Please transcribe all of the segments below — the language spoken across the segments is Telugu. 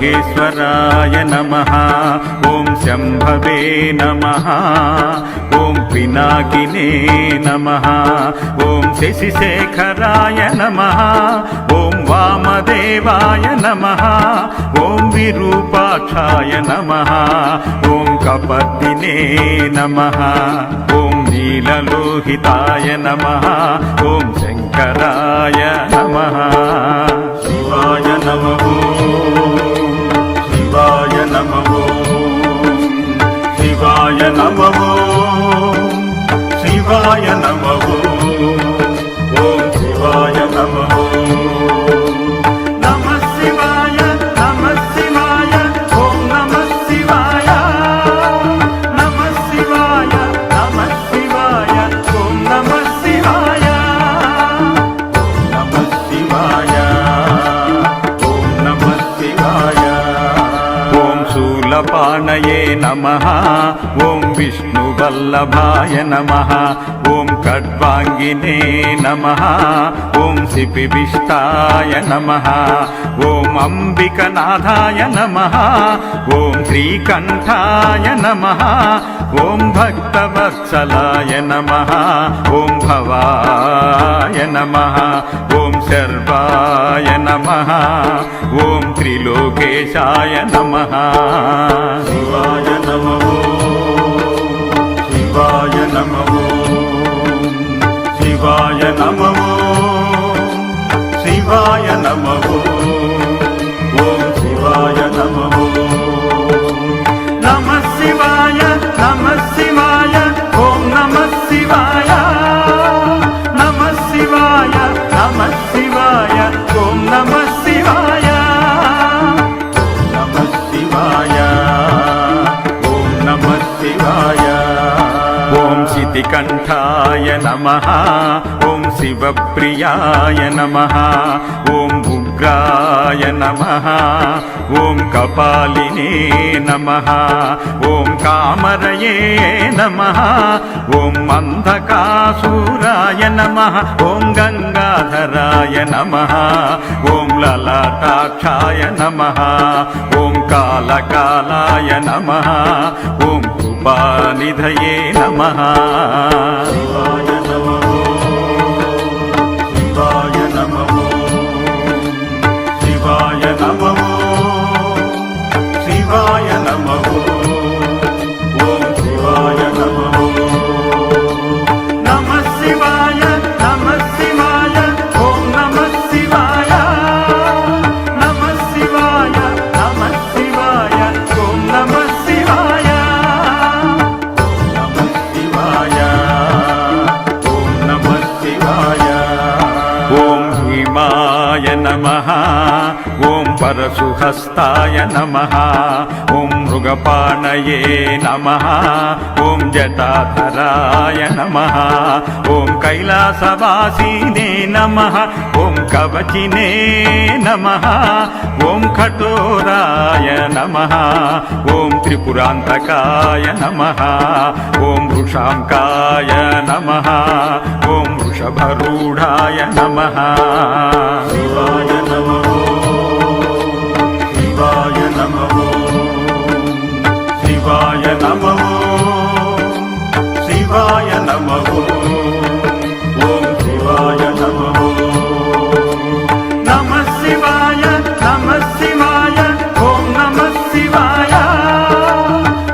महेश्वराय नमः ॐ शम्भवे नमः ॐ पिनाकिने नमः ॐ शशिशेखराय नमः ॐ वामदेवाय नमः ॐ विरूपाक्षाय नमः ॐ कपर्दिने नमः ॐ नीललोहिताय नमः ॐ शङ्कराय नमः शिवाय नमः शिवाय नमः शिवाय नमः शिवाय नमः ॐ शिवाय नमः नमः शिवाय नमः शिवाय ॐ नमः शिवाय नमः शिवाय नमः शिवाय ॐ नमः शिवाय नमः शिवाय ॐ नमः शिवाय ॐ शूलपाणये नमः ॐ विष्णुवल्लभाय नमः ॐ खड्वाङ्गिने नमः ॐ सिपिविष्टाय नमः ॐ अम्बिकनाथाय नमः ॐ श्रीकण्ठाय नमः ॐ भक्तवत्सलाय नमः ॐ भवाय नमः ॐ शर्वाय नमः ॐ त्रिलोकेशाय नमः शिवाय नमः शिवाय नमः शिवाय नमः शिवाय नमः ॐ शिवाय नमः नमः शिवाय नमः शिवाय ॐ नमः शिवाय नमः शिवाय नमः शिवाय ॐ नमः शिवाय नमः शिवाय ॐ नमः शिवाय ॐ शितिकण्ठाय नमः ॐ शिवप्रियाय नमः ॐ उग्राय नमः ॐ कपालिने नमः ॐ कामरये नमः ॐ अन्धकासुराय नमः ॐ गङ्गाधराय नमः ॐ ललाटाक्षाय नमः ॐ कालकालाय नमः ॐ कृपानिधये नमः शिवाय नमः शिवाय नमः शिवाय नमः शिवाय नमः ॐ शिवाय नमः नमः शिवाय नमः शिवाय ॐ नमः शिवाय नमः शिवाय नमः शिवाय ॐ नमः शिवाय नमः शिवाय ॐ नमः शिवाय ॐ भीमाय नमः ॐ परशुहस्ताय नमः ॐ मृगपाणये नमः ॐ जटाधराय नमः ॐ कैलासवासिने नमः ॐ कवचिने नमः ॐ कठोराय नमः ॐ त्रिपुरान्तकाय नमः ॐ वृषाङ्काय नमः ॐ वृषभरूढाय नमः शिवाय नमः शिवाय नमः शिवाय नमः शिवाय नमः ॐ शिवाय नमः नमः शिवाय नमः शिवाय ॐ नमः शिवाय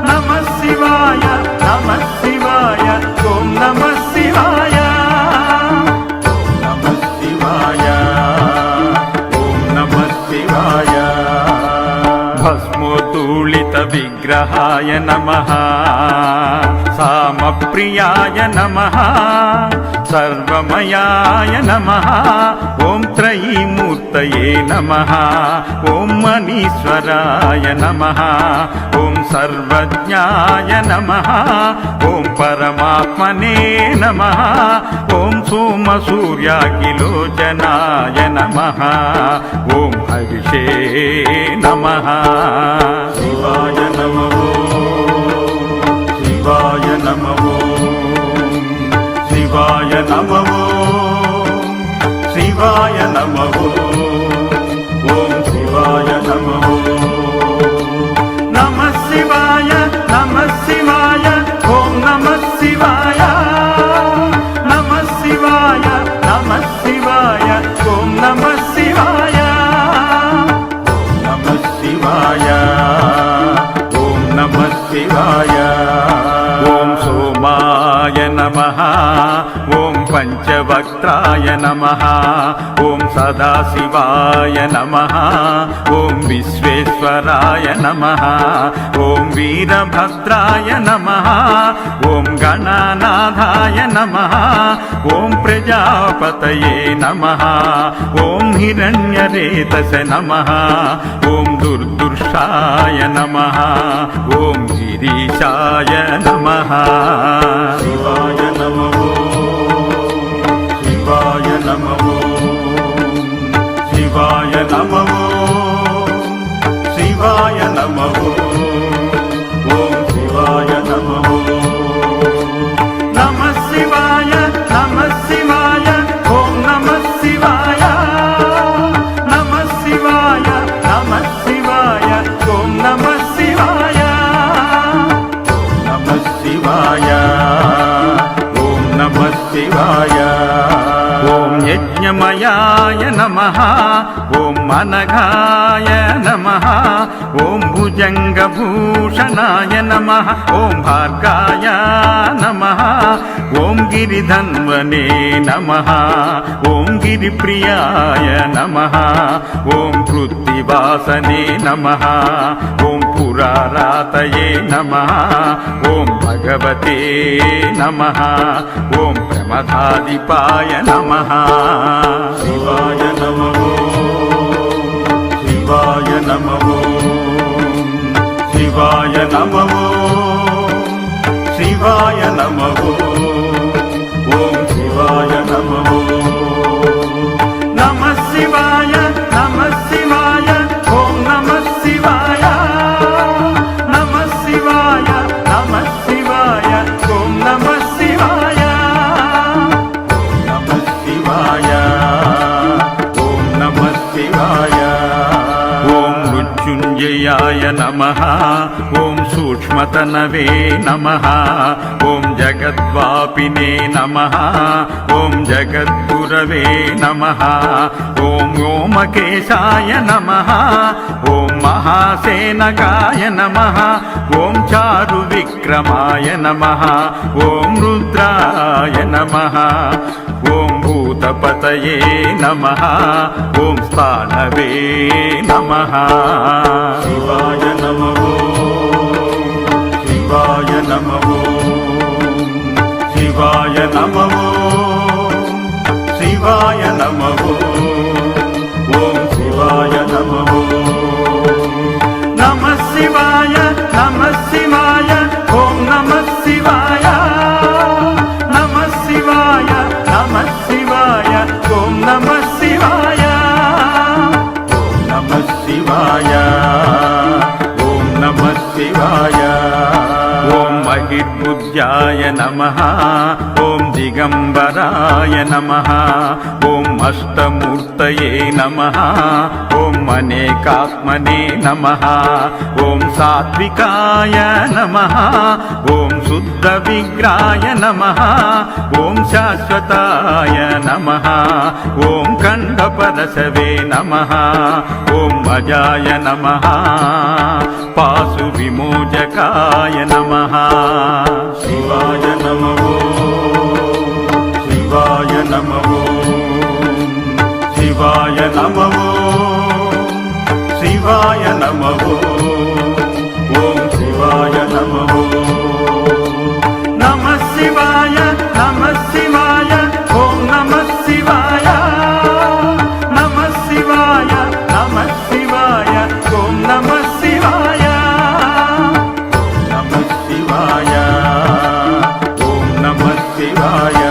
नमः शिवाय नमः शिवाय ॐ नमः शिवाय नमः शिवाय ॐ नमः शिवाय भस्मोत्तोलित विग्रहाय नमः सामप्रियाय नमः सर्वमयाय नमः ॐ त्रयीमूर्तये नमः ॐ मनीश्वराय नमः ॐ सर्वज्ञाय नमः ॐ परमात्मने नमः ॐ सोमसूर्याखिलोचनाय नमः ॐ हविषे नमः शिवाय नमः शिवाय नमः शिवाय नमः शिवाय नमः ॐ शिवाय नमः ఓం నమః శివాయ. ఓం సోమాయ నమః. ఓం పంచవక్త్రాయ నమః. ఓం సదాశివాయ నమః. ఓం విశ్వేశ్వరాయ నమః. ఓం వీరభద్రాయ నమః. ఓం గణనాథాయ నమః. ఓం ప్రజాపతయే నమః. ఓం హిరణ్యరేతస నమః. ఓం దుర్దుర్షాయ నమః. ఓం గిరీశాయ నమః. శివాయ నమః. శివాయ నమః. శివాయ నమః. శివాయ నమః. ఓం శివాయ నమః. నమః శివాయ. నమః శివాయ. ఓం నమః శివాయ. నమః శివాయ. నమః శివాయ. ఓం నమః శివాయ. నమః శివాయ. ఓం నమః శివాయ. ఓం యజ్ఞమయాయ నమః. ఓం అనఘాయ నమః. ఓం భుజంగభూషణాయ నమః. ఓం భార్గాయ నమః. ఓం గిరిధన్వనే నమః. ఓం గిరిప్రియాయ నమః. ఓం కృత్తివాసనే నమః. ఓం పురారాతయే నమః. ఓం భగవతే నమః. ఓం ప్రమథాధిపాయ నమః. శివాయ నమః. శివాయ నమః. శివాయ నమః. శివాయ నమః. ఓం శివాయ నమః. నమః శివాయ. నమః శివాయ. ఓం నమః శివాయ. నమః శివాయ. నమః శివాయ. ఓం నమః శివాయ. నమః శివాయ. ఓం నమః శివాయ. ఓం మృత్యుంజయాయ నమః. ఓం సూక్ష్మతనవే నమః. ఓం జగద్వాపినే నమః. ఓం జగద్గురవే నమః. ఓం వ్యోమకేశాయ నమః. ఓం మహాసేనకాయ నమః. ఓం చారు విక్రమాయ నమః. ఓం రుద్రాయ నమః. ఓం భూతపతయే నమః. ఓం స్థానవే నమః. శివాయ నమః. శివాయ నమః. శివాయ నమః. శివాయ నమః. ఓం శివాయ నమః. నమః శివాయ. నమః శివాయ. ఓం నమః శివాయ. నమః శివాయ. నమః శివాయ. ఓం నమః శివాయ. ఓం నమః శివాయ. ఓం నమః శివాయ. ఓం మహిర్బుద్ధ్యాయ నమః. ఓం దిగంబరాయ నమః. ఓం అష్టమూర్తయే నమః. ఓం అనేకాత్మనే నమః. ఓం సాత్వికాయ నమః. ఓం శుద్ధ విగ్రహాయ నమః. ఓం శాశ్వతాయ నమః. ఓం ఖండపరశవే నమః. ఓం అజాయ నమః. పాసు విమోచకాయ నమః. శివాయ నమః. శివాయ నమః. శివాయ నమః. శివాయ నమః. ఓం శివాయ నమః. నమః శివాయ. నమః శివాయ. ఓం నమః శివాయ. నమః శివాయ. నమః శివాయ. ఓం నమః శివాయ. నమః శివాయ. ఓం నమః శివాయ.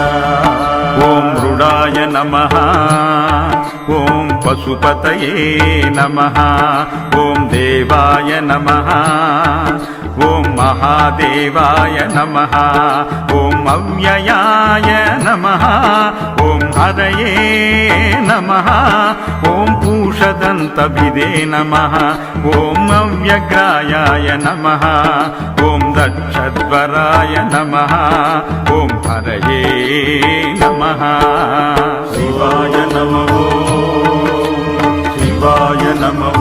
ఓం మృడాయ నమః. ఓం పశుపతయే నమః. ఓం దేవాయ నమః. ఓం మహాదేవాయ నమః. ఓం అవ్యయాయ నమః. ఓం హరయే నమః. ఓం పూషదంతభిదే నమః. ఓం అవ్యగ్రాయాయ నమః. ఓం దక్షధ్వరాయ నమః. ఓం హరయే నమః. శివాయ నమః. శివాయ నమః.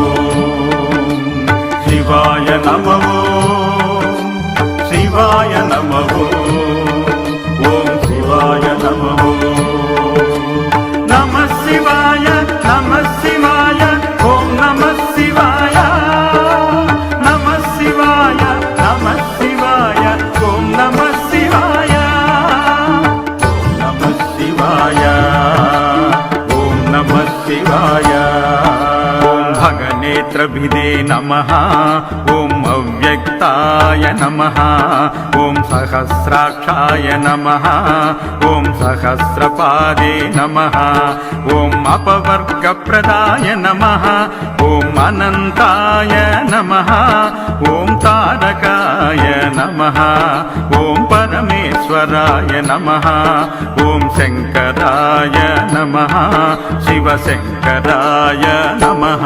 శివాయ నమః శివాయ నమః ఓం శివాయ నమః నమః శివాయ నమః శివాయ ఓం నమః శివాయ నమః శివాయ నమః శివాయ ఓం నమః శివాయ ఓం నమః శివాయ ఓం నమః శివాయ ఓం భగనేత్రభిదే నమః ఓం అవ్యక్తాయ నమః ఓం సహస్రాక్షాయ నమః ఓం సహస్రపాదే నమః ఓం అపవర్గప్రదాయ నమః ఓం అనంతాయ నమః ఓం తారకాయ నమః ఓం పరమేశ్వరాయ నమః ఓం శంకరాయ నమః శివశంకరాయ నమః